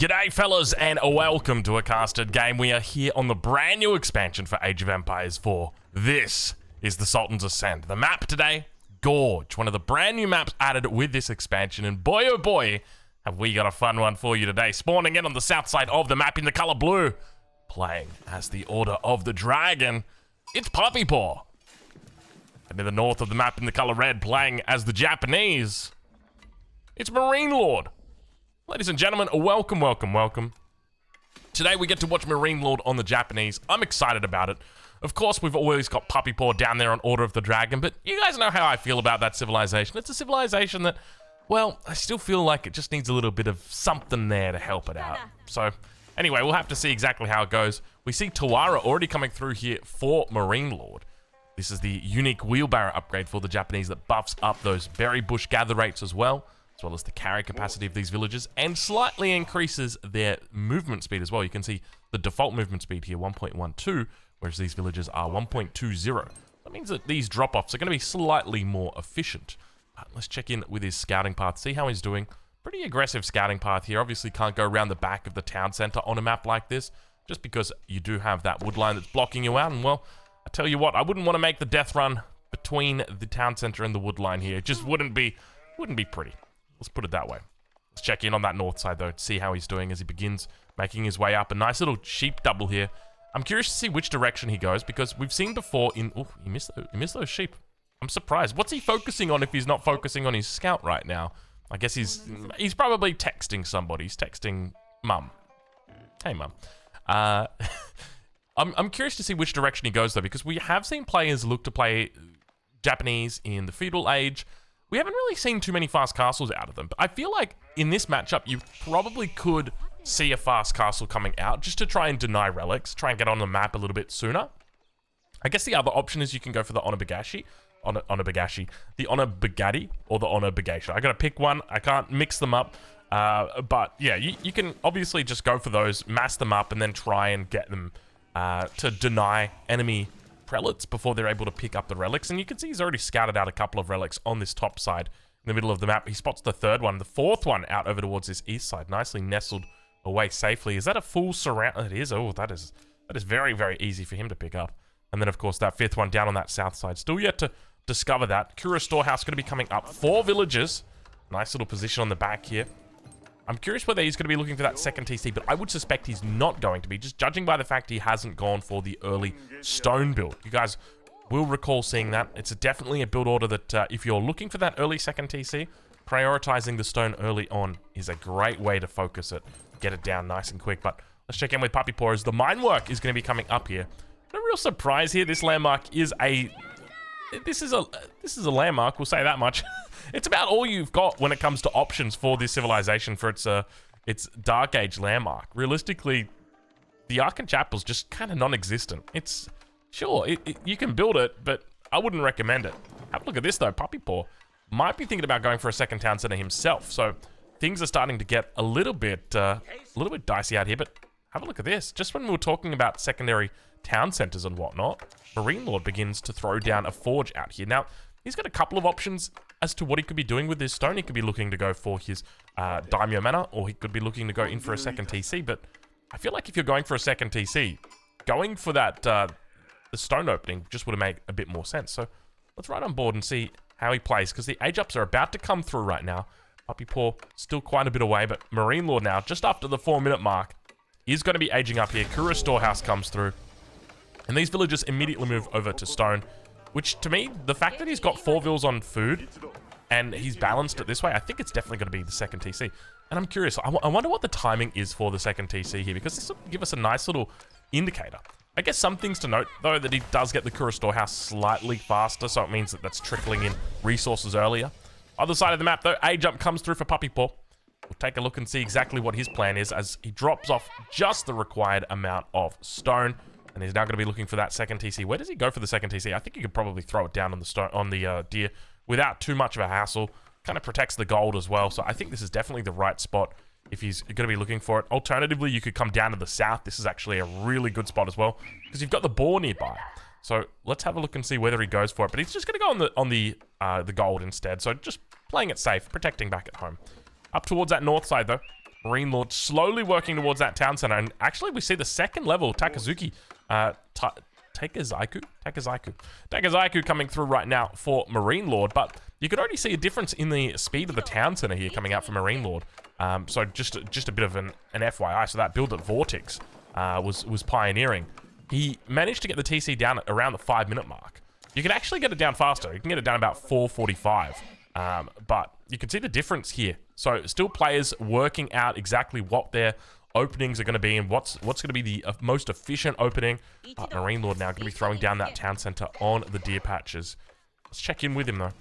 G'day fellas and welcome to a casted game. We are here on the brand new expansion for Age of Empires 4. This is the Sultan's Ascent. The map today, Gorge, one of the brand new maps added with this expansion, and boy oh boy have we got a fun one for you today. Spawning in on the south side of the map in the color blue, playing as the Order of the Dragon, it's Puppy Paw. And in the north of the map in the color red, playing as the Japanese, it's MarineLord. Ladies and gentlemen, welcome, welcome, welcome. Today we get to watch MarineLord on the Japanese. I'm excited about it. Of course, we've always got Puppy Paw down there on Order of the Dragon, but you guys know how I feel about that civilization. It's a civilization that, well, I still feel like it just needs a little bit of something there to help it out. So, anyway, we'll have to see exactly how it goes. We see Tawara already coming through here for MarineLord. This is the unique wheelbarrow upgrade for the Japanese that buffs up those berry bush gather rates as well as the carry capacity of these villages, and slightly increases their movement speed as well. You can see the default movement speed here, 1.12, whereas these villages are 1.20. That means that these drop-offs are going to be slightly more efficient. Let's check in with his scouting path, see how he's doing. Pretty aggressive scouting path here. Obviously can't go around the back of the town center on a map like this, just because you do have that wood line that's blocking you out. And well, I tell you what, I wouldn't want to make the death run between the town center and the wood line here. It just wouldn't be pretty. Let's put it that way. Let's check in on that north side, though, to see how he's doing as he begins making his way up. A nice little sheep double here. I'm curious to see which direction he goes, because we've seen before in... Oh, he missed those sheep. I'm surprised. What's he focusing on if he's not focusing on his scout right now? I guess he's probably texting somebody. He's texting Mum. Hey, Mum. I'm curious to see which direction he goes, though, because we have seen players look to play Japanese in the feudal age. We haven't really seen too many fast castles out of them, but I feel like in this matchup, you probably could see a fast castle coming out just to try and deny relics, try and get on the map a little bit sooner. I guess the other option is you can go for the Onabagashi, the Onabagadi, or the Onabagasha. I gotta pick one. I can't mix them up, but yeah, you can obviously just go for those, mass them up, and then try and get them to deny enemy prelates before they're able to pick up the relics. And you can see he's already scouted out a couple of relics on this top side in the middle of the map. He spots the third one, the fourth one out over towards this east side, nicely nestled away safely. Is that a full surround? It is. Oh, that is very, very easy for him to pick up. And then of course that fifth one down on that south side, still yet to discover that. Kura Storehouse going to be coming up. 4 villages. Nice little position on the back here. I'm curious whether he's going to be looking for that second TC, but I would suspect he's not going to be, just judging by the fact he hasn't gone for the early stone build. You guys will recall seeing that. It's definitely a build order that if you're looking for that early second TC, prioritizing the stone early on is a great way to focus it, get it down nice and quick. But let's check in with Puppy Paw as the mine work is going to be coming up here. No real surprise here. This landmark is a landmark, we'll say that much. It's about all you've got when it comes to options for this civilization for its Dark Age landmark. Realistically, the Arkan Chapel's just kind of non-existent. It's, sure, you can build it, but I wouldn't recommend it. Have a look at this, though. Puppy Paw might be thinking about going for a second town center himself, so things are starting to get a little bit dicey out here, but have a look at this. Just when we were talking about secondary town centers and whatnot, MarineLord begins to throw down a forge out here. Now, he's got a couple of options as to what he could be doing with this stone. He could be looking to go for his Daimyo Manor, or he could be looking to go in for a second TC, but I feel like if you're going for a second TC, going for that the stone opening just would have made a bit more sense. So let's ride on board and see how he plays, because the age ups are about to come through right now. Puppy Paw still quite a bit away, but MarineLord now, just after the 4-minute mark, is going to be aging up here. Kura Storehouse comes through, and these villagers immediately move over to stone, which to me, the fact that he's got 4 vills on food and he's balanced it this way, I think it's definitely going to be the second TC. And I'm curious, I wonder what the timing is for the second TC here, because this will give us a nice little indicator. I guess some things to note, though, that he does get the Kura Storehouse slightly faster, so it means that that's trickling in resources earlier. Other side of the map, though, A jump comes through for Puppy Paw. We'll take a look and see exactly what his plan is as he drops off just the required amount of stone. And he's now going to be looking for that second TC. Where does he go for the second TC? I think you could probably throw it down on the stone, on the deer without too much of a hassle. Kind of protects the gold as well. So I think this is definitely the right spot if he's going to be looking for it. Alternatively, you could come down to the south. This is actually a really good spot as well, because you've got the boar nearby. So let's have a look and see whether he goes for it. But he's just going to go on the gold instead. So just playing it safe, protecting back at home. Up towards that north side, though, Marine Lord slowly working towards that town center. And actually, we see the second level, Takazuki, Takazuki coming through right now for Marine Lord. But you could already see a difference in the speed of the town center here coming out for Marine Lord. So just a bit of an FYI. So that build at Vortex was pioneering. He managed to get the TC down at around the 5-minute mark. You can actually get it down faster. You can get it down about 4:45. But you can see the difference here. So still players working out exactly what their openings are going to be and what's going to be the most efficient opening. But Marine Lord now going to be throwing down that town center on the deer patches. Let's check in with him though.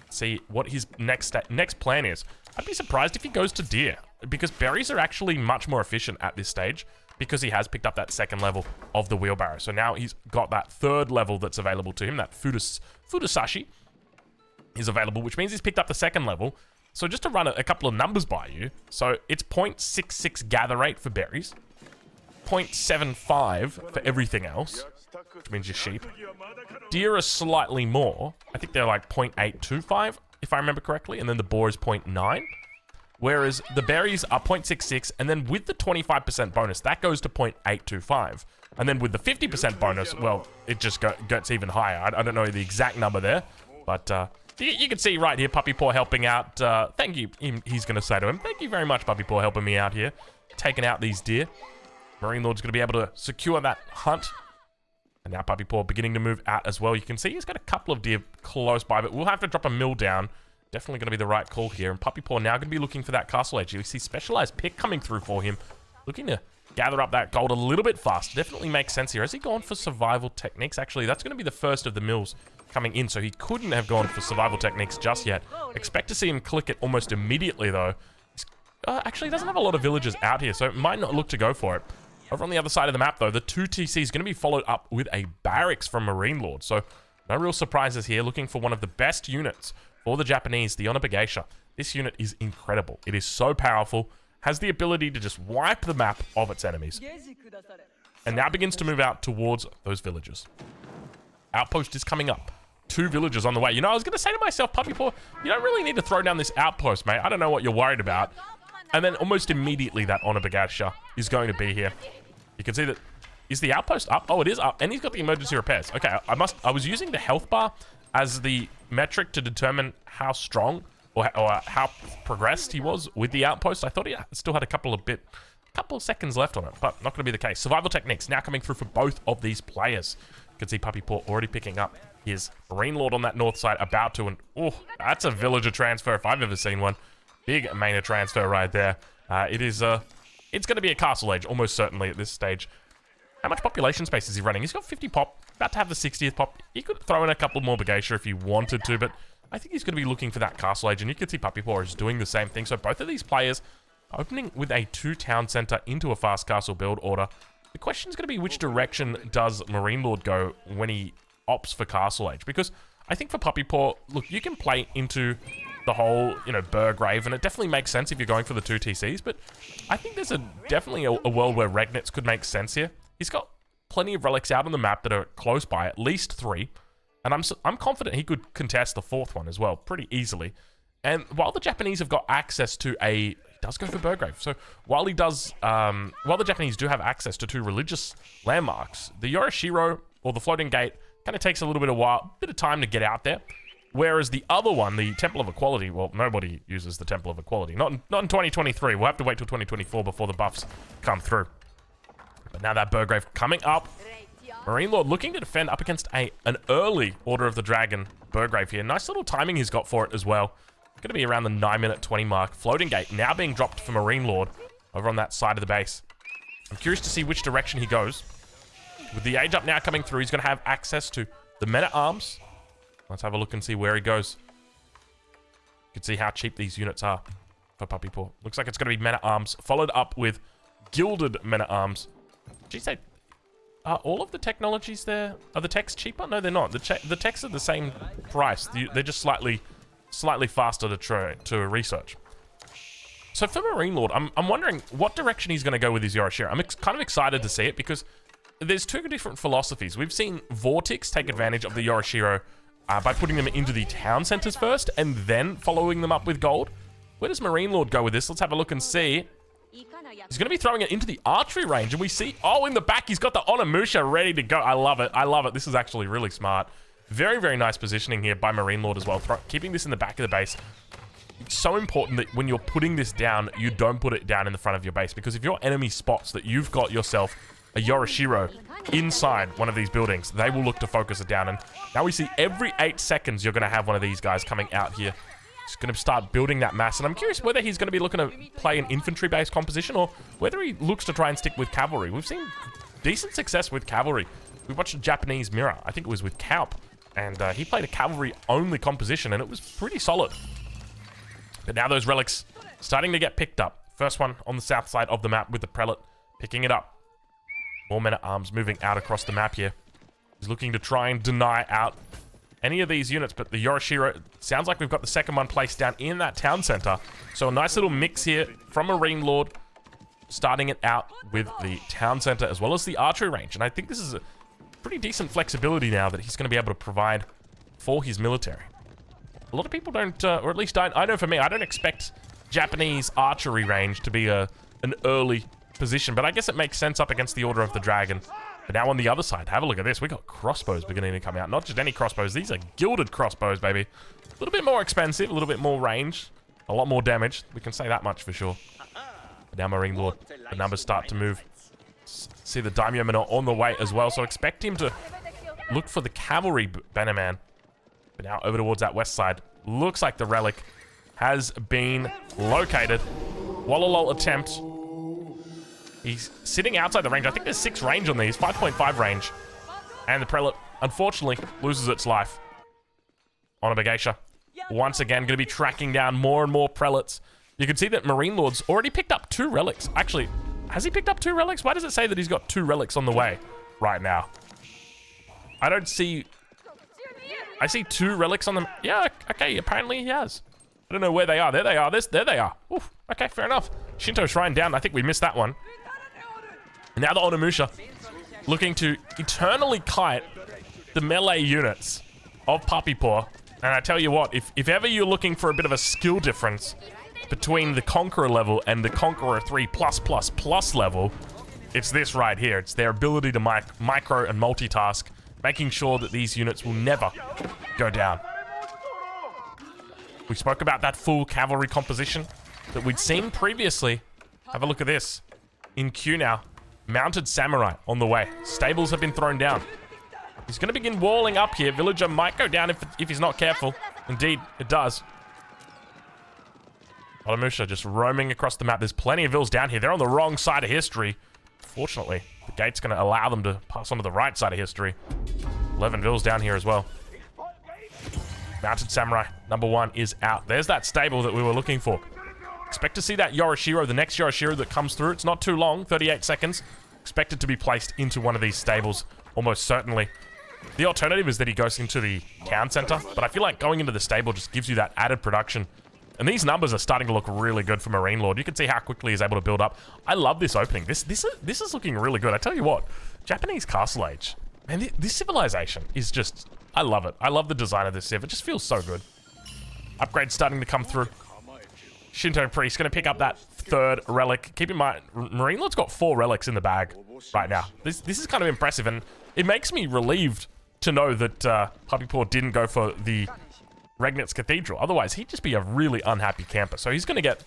See what his next plan is. I'd be surprised if he goes to deer, because berries are actually much more efficient at this stage because he has picked up that second level of the wheelbarrow. So now he's got that third level that's available to him, that Fudasashi is available, which means he's picked up the second level. So just to run a couple of numbers by you, so it's 0.66 gather rate for berries, 0.75 for everything else, which means your sheep. Deer are slightly more. I think they're like 0.825, if I remember correctly, and then the boar is 0.9. Whereas the berries are 0.66, and then with the 25% bonus, that goes to 0.825. And then with the 50% bonus, well, it just gets even higher. I don't know the exact number there, but you can see right here, Puppy Paw helping out. Thank you, he's going to say to him, thank you very much, Puppy Paw, helping me out here, taking out these deer. Marine Lord's going to be able to secure that hunt. And now Puppy Paw beginning to move out as well. You can see he's got a couple of deer close by, but we'll have to drop a mill down. Definitely going to be the right call here. And Puppy Paw now going to be looking for that castle edge. You see specialized pick coming through for him. Looking to gather up that gold a little bit faster. Definitely makes sense here. Has he gone for survival techniques? Actually, that's going to be the first of the mills coming in. So he couldn't have gone for survival techniques just yet. Expect to see him click it almost immediately though. Actually, he doesn't have a lot of villagers out here, so it might not look to go for it. Over on the other side of the map though, the 2 TC is going to be followed up with a barracks from Marine Lord. So no real surprises here. Looking for one of the best units for the Japanese, the Onibageisha. This unit is incredible. It is so powerful, has the ability to just wipe the map of its enemies. And now begins to move out towards those villages. Outpost is coming up. 2 villagers on the way. You know, I was going to say to myself, Puppy Paw, you don't really need to throw down this outpost, mate. I don't know what you're worried about. And then almost immediately that Onibageisha is going to be here. You can see that. Is the outpost up? Oh, it is up. And he's got the emergency repairs. Okay, I was using the health bar as the metric to determine how strong or how progressed he was with the outpost. I thought he still had a couple of seconds left on it, but not going to be the case. Survival techniques now coming through for both of these players. You can see Puppy Paw already picking up his Marine Lord on that north side, about to, and oh, that's a villager transfer if I've ever seen one. Big Maynard transfer right there. It's going to be a castle age, almost certainly at this stage. How much population space is he running? He's got 50 pop, about to have the 60th pop. He could throw in a couple more Bageisha if he wanted to, but I think he's going to be looking for that castle age, and you can see Puppy Paw is doing the same thing. So both of these players opening with a 2 town center into a fast castle build order. The question is going to be, which direction does Marine Lord go when he opts for castle age? Because I think for Puppy Paw, look, you can play into the whole, you know, Burgrave, and it definitely makes sense if you're going for the 2 TCs, but I think there's definitely a world where Regnitz could make sense here. He's got plenty of relics out on the map that are close by, at least 3, and I'm confident he could contest the 4th one as well pretty easily. And while the Japanese have got access to he does go for Burgrave. So while the Japanese do have access to 2 religious landmarks, the Yorishiro or the Floating Gate kind of takes a little bit of time to get out there. Whereas the other one, the Temple of Equality, well, nobody uses the Temple of Equality. Not in 2023. We'll have to wait till 2024 before the buffs come through. But now that Burgrave coming up. Marine Lord looking to defend up against an early Order of the Dragon Burgrave here. Nice little timing he's got for it as well. Going to be around the 9-minute 20 mark. Floating Gate now being dropped for Marine Lord over on that side of the base. I'm curious to see which direction he goes. With the age up now coming through, he's going to have access to the Men-at-Arms. Let's have a look and see where he goes. You can see how cheap these units are for Puppy Paw. Looks like it's going to be Men-at-Arms, followed up with Gilded Men-at-Arms. Did you say, are all of the technologies there, are the techs cheaper? No, they're not. The techs are the same price. They're just slightly faster to research. So for Marine Lord, I'm wondering what direction he's going to go with his Yorishiro. I'm kind of excited to see it because there's 2 different philosophies. We've seen Vortex take advantage of the Yorishiro by putting them into the town centers first and then following them up with gold. Where does Marine Lord go with this? Let's have a look and see. He's going to be throwing it into the archery range. And we see, oh, in the back, he's got the Onimusha ready to go. I love it. I love it. This is actually really smart. Very, very nice positioning here by MarineLord as well. Keeping this in the back of the base. It's so important that when you're putting this down, you don't put it down in the front of your base. Because if your enemy spots that you've got yourself a Yorishiro inside one of these buildings, they will look to focus it down. And now we see every 8 seconds, you're going to have one of these guys coming out here. He's going to start building that mass. And I'm curious whether he's going to be looking to play an infantry-based composition or whether he looks to try and stick with cavalry. We've seen decent success with cavalry. We watched a Japanese mirror. I think it was with Kaup. And he played a cavalry-only composition, and it was pretty solid. But now those relics starting to get picked up. First one on the south side of the map with the prelate picking it up. More men-at-arms moving out across the map here. He's looking to try and deny out any of these units, but the Yorishiro, sounds like we've got the second one placed down in that town center. So a nice little mix here from MarineLord, starting it out with the town center as well as the archery range. And I think this is a pretty decent flexibility now that he's going to be able to provide for his military. A lot of people don't, or at least I know for me, I don't expect Japanese archery range to be an early position, but I guess it makes sense up against the Order of the Dragon. But now on the other side, have a look at this. We got crossbows beginning to come out. Not just any crossbows. These are gilded crossbows, baby. A little bit more expensive, a little bit more range, a lot more damage. We can say that much for sure. But now MarineLord, the numbers start to move. See the Daimyo men on the way as well, so expect him to look for the cavalry bannerman. But now over towards that west side. Looks like the relic has been located. Wallalol attempt. He's sitting outside the range. I think there's 6 range on these, 5.5 range. And the prelate, unfortunately, loses its life. Onabageisha, once again, going to be tracking down more and more prelates. You can see that MarineLord's already picked up 2 relics. Actually, has he picked up 2 relics? Why does it say that he's got 2 relics on the way right now? I don't see... I see 2 relics on them. Yeah, okay, apparently he has. I don't know where they are. There they are. There they are. Oof, okay, fair enough. Shinto Shrine down. I think we missed that one. And now the Onimusha looking to eternally kite the melee units of Papipo. And I tell you what, if ever you're looking for a bit of a skill difference between the Conqueror level and the Conqueror 3+++ level, it's this right here. It's their ability to micro and multitask, making sure that these units will never go down. We spoke about that full cavalry composition that we'd seen previously. Have a look at this. In queue now. Mounted samurai on the way. Stables have been thrown down. He's going to begin walling up here. Villager might go down if he's not careful. Indeed, it does. Onimusha just roaming across the map. There's plenty of vills down here. They're on the wrong side of history. Fortunately, the gate's going to allow them to pass onto the right side of history. 11 vills down here as well. Mounted samurai, number 1 is out. There's that stable that we were looking for. Expect to see that Yorishiro, the next Yorishiro that comes through. It's not too long, 38 seconds. Expected to be placed into one of these stables, almost certainly. The alternative is that he goes into the town center, but I feel like going into the stable just gives you that added production. And these numbers are starting to look really good for MarineLord. You can see how quickly he's able to build up. I love this opening. This is looking really good. I tell you what, Japanese Castle Age, man, this civilization is just... I love it. I love the design of this civ. It just feels so good. Upgrades starting to come through. Shinto Priest going to pick up that 3rd relic. Keep in mind, MarineLord's got 4 relics in the bag right now. This is kind of impressive, and it makes me relieved to know that Papipo didn't go for the Regnitz Cathedral. Otherwise, he'd just be a really unhappy camper. So he's going to get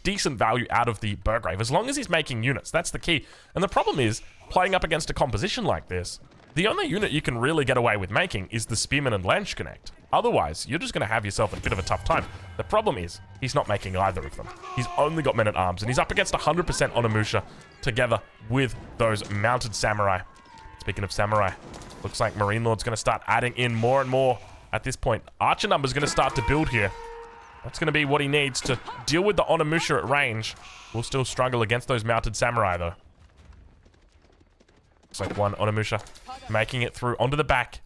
decent value out of the Burgrave, as long as he's making units. That's the key. And the problem is, playing up against a composition like this, the only unit you can really get away with making is the Spearman and Landsknecht. Otherwise, you're just going to have yourself a bit of a tough time. The problem is, he's not making either of them. He's only got men-at-arms, and he's up against 100% Onimusha together with those mounted samurai. Speaking of samurai, looks like MarineLord's going to start adding in more and more at this point. Archer number's going to start to build here. That's going to be what he needs to deal with the Onimusha at range. We'll still struggle against those mounted samurai, though. Looks like one Onimusha making it through onto the back.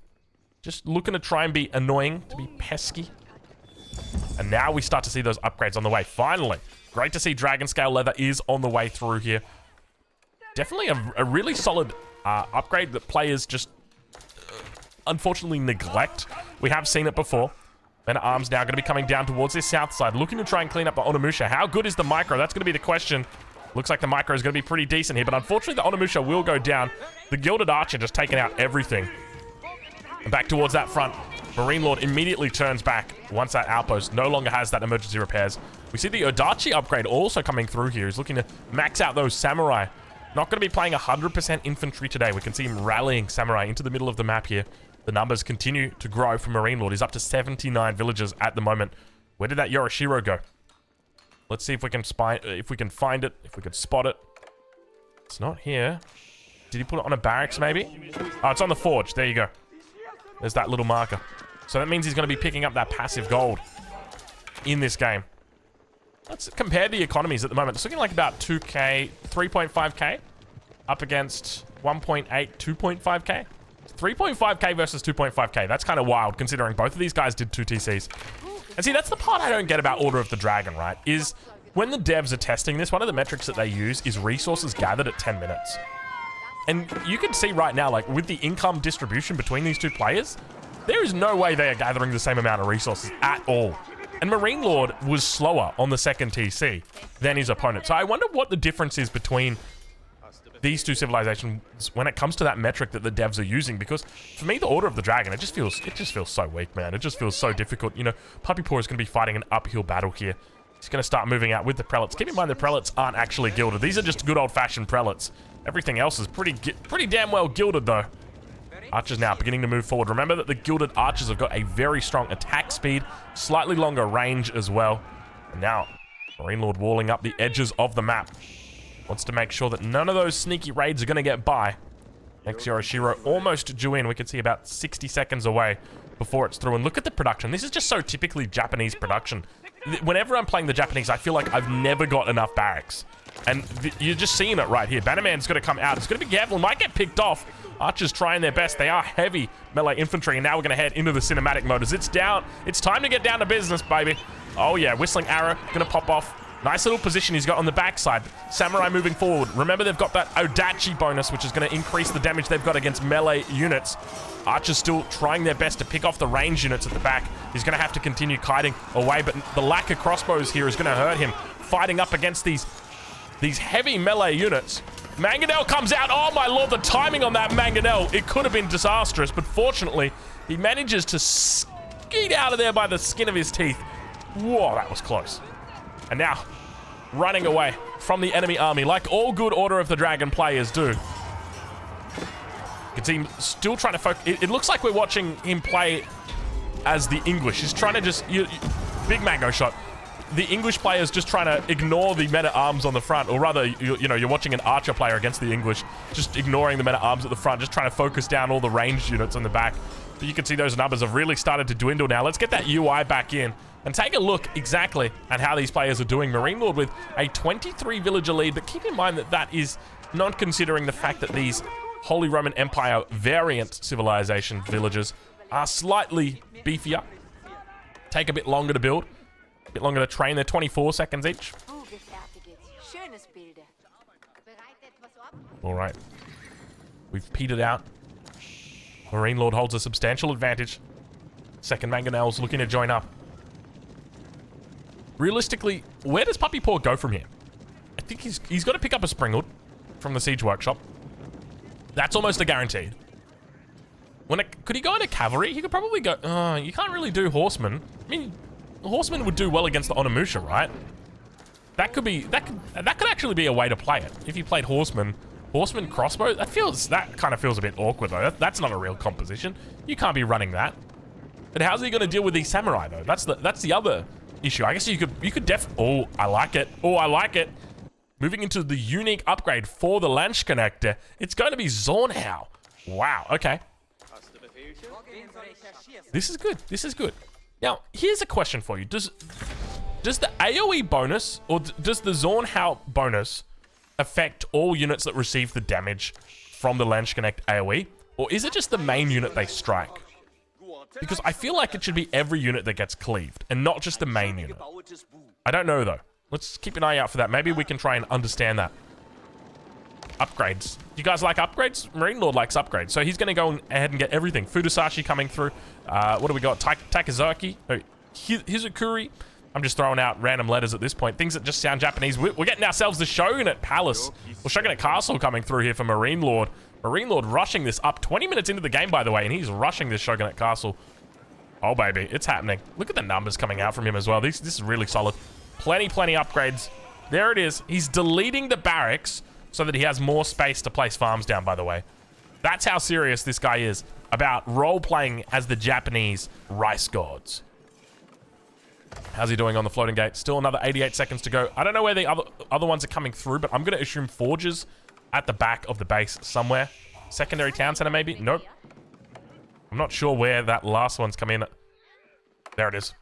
Just looking to try and be annoying, to be pesky. And now we start to see those upgrades on the way. Finally. Great to see Dragon Scale Leather is on the way through here. Definitely a really solid upgrade that players just unfortunately neglect. We have seen it before. Men-at-arms now going to be coming down towards this south side, looking to try and clean up the Onimusha. How good is the micro? That's going to be the question. Looks like the micro is going to be pretty decent here, but unfortunately the Onimusha will go down. The Gilded Archer just taking out everything. And back towards that front. MarineLord immediately turns back once that outpost no longer has that emergency repairs. We see the Odachi upgrade also coming through here. He's looking to max out those samurai. Not going to be playing 100% infantry today. We can see him rallying samurai into the middle of the map here. The numbers continue to grow for MarineLord. He's up to 79 villagers at the moment. Where did that Yorishiro go? Let's see if we can find it, if we can spot it. It's not here. Did he put it on a barracks maybe? Oh, it's on the forge. There you go. There's that little marker. So that means he's going to be picking up that passive gold in this game. Let's compare the economies at the moment. It's looking like about 2k, 3.5k up against 1.8, 2.5k. 3.5k versus 2.5k. That's kind of wild considering both of these guys did 2 TCs. And see, that's the part I don't get about Order of the Dragon, right? Is when the devs are testing this, one of the metrics that they use is resources gathered at 10 minutes. And you can see right now, like, with the income distribution between these two players, there is no way they are gathering the same amount of resources at all. And MarineLord was slower on the second TC than his opponent. So I wonder what the difference is between these two civilizations when it comes to that metric that the devs are using, because for me, the Order of the Dragon, it just feels so weak, man. It just feels so difficult. You know, Puppy Paw is going to be fighting an uphill battle here. He's going to start moving out with the prelates. Keep in mind, the prelates aren't actually gilded. These are just good old-fashioned prelates. Everything else is pretty damn well gilded, though. Archers now beginning to move forward. Remember that the gilded archers have got a very strong attack speed, slightly longer range as well. And now, MarineLord walling up the edges of the map. Wants to make sure that none of those sneaky raids are going to get by. Next Yorishiro almost due in. We can see about 60 seconds away before it's through. And look at the production. This is just so typically Japanese production. Whenever I'm playing the Japanese, I feel like I've never got enough barracks. And you're just seeing it right here. Bannerman's going to come out. It's going to be careful. Might get picked off. Archers trying their best. They are heavy melee infantry. And now we're going to head into the cinematic mode as it's down. It's time to get down to business, baby. Oh, yeah. Whistling arrow. Going to pop off. Nice little position he's got on the backside. Samurai moving forward. Remember, they've got that Odachi bonus, which is going to increase the damage they've got against melee units. Archers still trying their best to pick off the range units at the back. He's going to have to continue kiting away, but the lack of crossbows here is going to hurt him. Fighting up against these heavy melee units. Mangonel comes out. Oh, my lord, the timing on that Mangonel. It could have been disastrous, but fortunately, he manages to skeet out of there by the skin of his teeth. Whoa, that was close. And now, running away from the enemy army, like all good Order of the Dragon players do. You can see him still trying to focus. It looks like we're watching him play as the English. He's trying to just... big mango shot. The English player is just trying to ignore the men-at-arms on the front, or rather, you're watching an archer player against the English, just ignoring the men-at-arms at the front, just trying to focus down all the ranged units on the back. But you can see those numbers have really started to dwindle now. Let's get that UI back in and take a look exactly at how these players are doing. MarineLord with a 23 villager lead, but keep in mind that that is not considering the fact that these Holy Roman Empire variant civilization villages are slightly beefier, take a bit longer to build, a bit longer to train. They're 24 seconds each. All right, we've petered out. MarineLord holds a substantial advantage. Second Mangonel's looking to join up. Realistically, where does Puppy Paw go from here? I think he's got to pick up a Springald from the Siege Workshop. That's almost a guarantee. Could he go into cavalry? He could probably go... you can't really do horsemen. I mean, horsemen would do well against the Onimusha, right? That could actually be a way to play it. If you played horsemen crossbow, that kind of feels a bit awkward though. That's not a real composition. You can't be running that. But how's he going to deal with these samurai though? That's the other issue. I guess you could oh, I like it. Oh, I like it. Moving into the unique upgrade for the Landsknechte, it's going to be Zornhau. Wow, okay. This is good. This is good. Now, here's a question for you. Does the AoE bonus, or does the Zornhau bonus affect all units that receive the damage from the Landsknecht AoE? Or is it just the main unit they strike? Because I feel like it should be every unit that gets cleaved, and not just the main unit. I don't know, though. Let's keep an eye out for that. Maybe we can try and understand that. Upgrades. You guys like upgrades? MarineLord likes upgrades. So he's going to go ahead and get everything. Fudosashi coming through. What do we got? Takazaki. Oh, Hizukuri. I'm just throwing out random letters at this point. Things that just sound Japanese. We're getting ourselves the Shogunate Palace. Well, Shogunate Castle coming through here for MarineLord. MarineLord rushing this up 20 minutes into the game, by the way, and he's rushing this Shogunate Castle. Oh, baby. It's happening. Look at the numbers coming out from him as well. This is really solid. Plenty upgrades. There it is. He's deleting the barracks so that he has more space to place farms down, by the way. That's how serious this guy is about role-playing as the Japanese rice gods. How's he doing on the floating gate? Still another 88 seconds to go. I don't know where the other ones are coming through, but I'm going to assume forges at the back of the base somewhere. Secondary town center, maybe? Nope. I'm not sure where that last one's come in. There it is.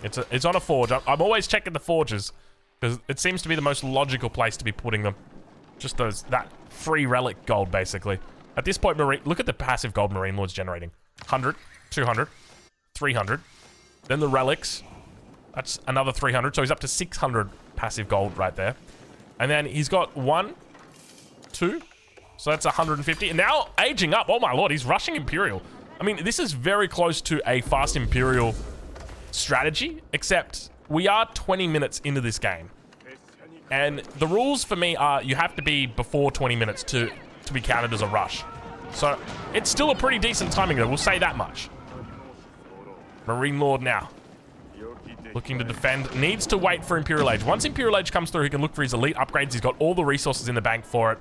It's on a forge. I'm always checking the forges because it seems to be the most logical place to be putting them. Just that free relic gold, basically. At this point, look at the passive gold MarineLord's generating. 100, 200, 300. Then the relics. That's another 300. So he's up to 600 passive gold right there. And then he's got 1, 2. So that's 150. And now aging up. Oh my lord, he's rushing Imperial. I mean, this is very close to a fast Imperial strategy, except we are 20 minutes into this game. And the rules for me are you have to be before 20 minutes to be counted as a rush. So it's still a pretty decent timing though, we'll say that much. MarineLord now. Looking to defend, needs to wait for Imperial Age. Once Imperial Age comes through, he can look for his elite upgrades. He's got all the resources in the bank for it.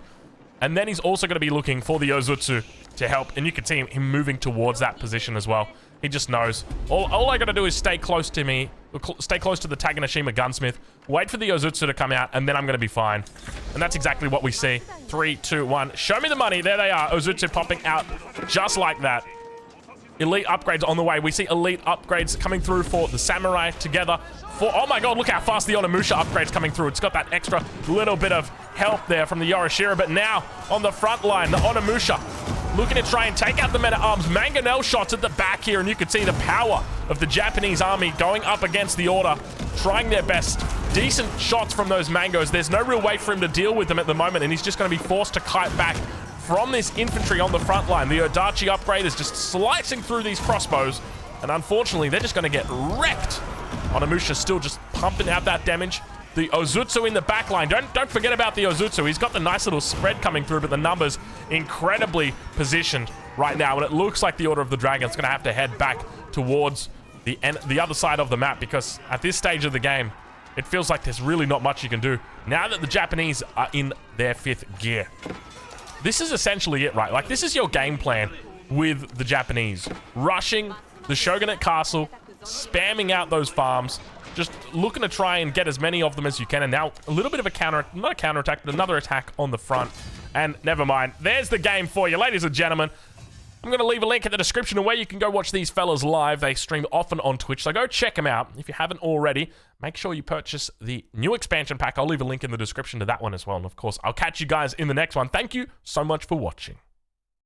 And then he's also going to be looking for the Ozutsu to help. And you can see him moving towards that position as well. He just knows. All I got to do is stay close to me, stay close to the Taganashima gunsmith, wait for the Ozutsu to come out, and then I'm going to be fine. And that's exactly what we see. 3, 2, 1. Show me the money. There they are. Ozutsu popping out just like that. Elite upgrades on the way. We see elite upgrades coming through for the samurai together. Oh my god, look how fast the Onimusha upgrades coming through. It's got that extra little bit of help there from the Yorishiro, but now on the front line, the Onimusha looking to try and take out the men-at-arms. Mangonel shots at the back here, and you can see the power of the Japanese army going up against the Order, trying their best. Decent shots from those Mangos. There's no real way for him to deal with them at the moment, and he's just going to be forced to kite back from this infantry on the front line. The Odachi upgrade is just slicing through these crossbows, and unfortunately, they're just going to get wrecked. Onimusha still just pumping out that damage. The Ozutsu in the back line. Don't forget about the Ozutsu. He's got the nice little spread coming through, but the numbers incredibly positioned right now, and it looks like the Order of the Dragon is going to have to head back towards the other side of the map, because at this stage of the game, it feels like there's really not much you can do now that the Japanese are in their 5th gear. This is essentially it, right? Like, this is your game plan with the Japanese. Rushing the Shogunate Castle, spamming out those farms, just looking to try and get as many of them as you can. And now a little bit of a not a counterattack, but another attack on the front. And never mind. There's the game for you, ladies and gentlemen. I'm going to leave a link in the description of where you can go watch these fellas live. They stream often on Twitch, so go check them out. If you haven't already, make sure you purchase the new expansion pack. I'll leave a link in the description to that one as well. And of course, I'll catch you guys in the next one. Thank you so much for watching.